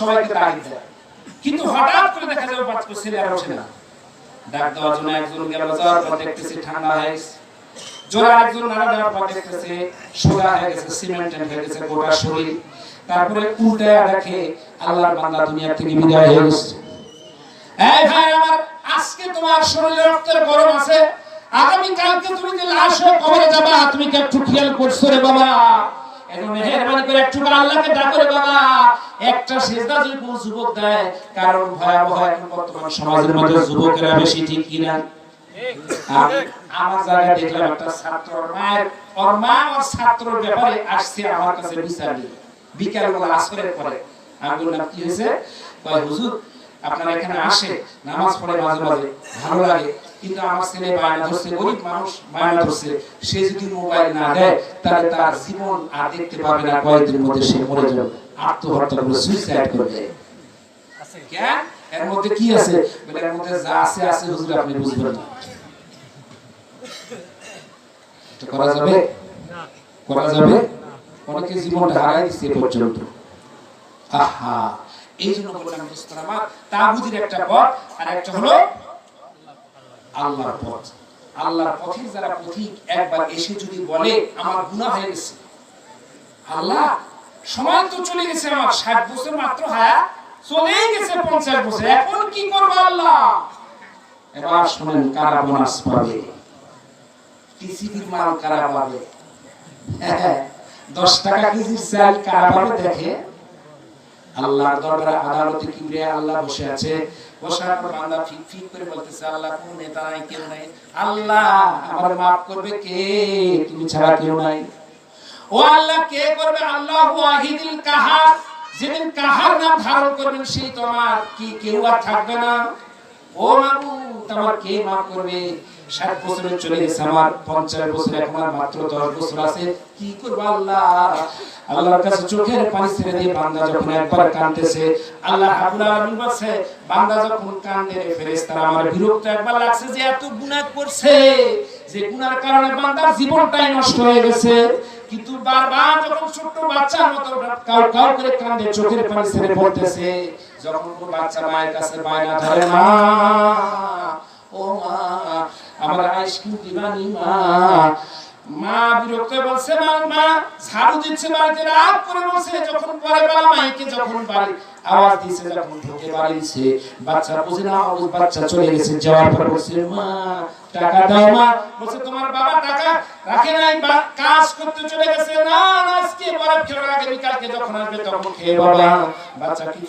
সবাইকে তাড়িয়ে দেয়। কিন্তু হঠাৎ করে দেখা যাবে বাচ্চা ছেলে আর ওঠে না। ডাক দেওয়ার জন্য একজন গেল, যাওয়ার পর দেখতেছে ঠান্ডা হয়ে গেছে। জোরে আরেকজন নাড়া দেওয়ার পর দেখতেছে সোজা হয়ে গেছে, সিমেন্টেড হয়ে গেছে গোটা শরীর। তারপরে উল্টায়া দেখে আল্লাহর বান্দা দুনিয়া থেকে বিদায় হয়ে গেছে। এই ভাই আমার, আজকে তোমার শরীরে রক্তের গরম আছে, আগামী কালকে তুমি যে লাশ হয়ে কবরে যাবা, তুমি কি একটু খেয়াল করছো রে বাবা? এখন মেহেরবানি করে একটু আল্লাহকে ডাকো রে বাবা। একটা সিজদা যদি কোন যুবক দেয়, কারণ ভয়াবহ এখন বর্তমান সমাজের মধ্যে যুবকেরা বেশি, ঠিক কিনা? আমার জায়গায় দেখলাম একটা ছাত্র ওর মা ওর ছাত্রর ব্যাপারে আসছে আমার কাছে বিচার নিয়ে, বিকালবেলা আসরের পরে। আমি বললাম কি হয়েছে? কয় হুজুর আপনারা এখানে আসে, নামাজ পড়ে মাঝে মাঝে, ভালো লাগে, কিন্তু আমার ছেলে বায়না ধরছে, গরিব মানুষ বায়না ধরছে, সে যদি মোবাইল না দেয় তাহলে তার জীবন আর দেখতে পাবে না, কয়েকদিনের মধ্যে সে মরে যাবে, আত্মহত্যা করে সুইসাইড করবে। কেন? এর মধ্যে কি আছে? বলে এর মধ্যে যা আছে আছে হুজুর আপনি বুঝবেন না। এটা করা যাবে? করা যাবে? অনেকে জীবনটা হারাই দিচ্ছে পর্যন্ত। আহা, এই জন্য বললাম দোস্তরা আমার, তাগুদের একটা পথ আর একটা হলো আল্লাহর পথ। আল্লাহর পথে যারা পথিক একবার এসে যদি বলে আমার গুনাহ হয়ে গেছে, আল্লাহ সময় তো চলে গেছে, আমার 60 বছর মাত্র হায়াত চলেই গেছে, 50 বছর, এখন কি করব আল্লাহ? এবার শুনেন, কারা বোনাস পাবে, টিসিবির মাল কারা পাবে, 10 টাকা কেজির চাল কারা পাবে দেখে। আল্লাহর দরবারে আদালতে কিবরিয়া আল্লাহ বসে আছে, বসার পর বান্দা ফিক ফিক করে বলতেছে আল্লাহ কোন নেতা নাই, কেউ নাই, আল্লাহ আমার maaf করবে কে? তুমি ছাড়া কেউ নাই। ও আল্লাহ কে করবে? আল্লাহু ওয়াহিদুল কাহার, যেদিন কাহার নাম ধারণ করবেন সেই তোমার কি কেউ আর থাকবে না। ও মাবুদ আমার কে maaf করবে? 60 বছরে চলে গেছে, আমার 50 বছর, এখন আর মাত্র 10 বছর আছে, কি করব আল্লাহ? আল্লাহর কাছে চোখের পানি ছেড়ে দিয়ে বান্দা যখন একবার কাঁদতেছে, আল্লাহ রাব্বুল আলামিন বলছে বান্দা যখন কাঁদে ফেরেশতারা আমার বিরক্ত একবার লাগছে যে এত গুনাহ করছে, যে গুনার কারণে বান্দার জীবনটাই নষ্ট হয়ে গেছে। কিন্তু বারবার যখন ছোট বাচ্চার মতো কাউ কাউ করে কাঁদে, চোখের পানি ছেড়ে বলতেছে, যখন কোন বাচ্চা মায়ের কাছে বায়না ধরে, মা ও মা আমার আইসক্রিম দিবানি মা, মা বিরক্ত বলছে, মা ঝাড়ু দিচ্ছে, বাড়িতে রাগ করে বলছে, যখন পরে বেলা মাইকে যখন বাড়ি আওয়াজ দিয়েছে, যখন ঢোকে বাড়িছে, বাচ্চা বুঝে না, বাচ্চা চলে গেছে, যাওয়ার পর বলছে মা টাকা দাও মা, বলছে তোমার বাবা টাকা রাখে নাই, কাজ করতে চলে গেছে, না আজকে পরে খেয়ে আগে বিকালকে যখন আসবে তখন খেয়ে বাবা। বাচ্চা কি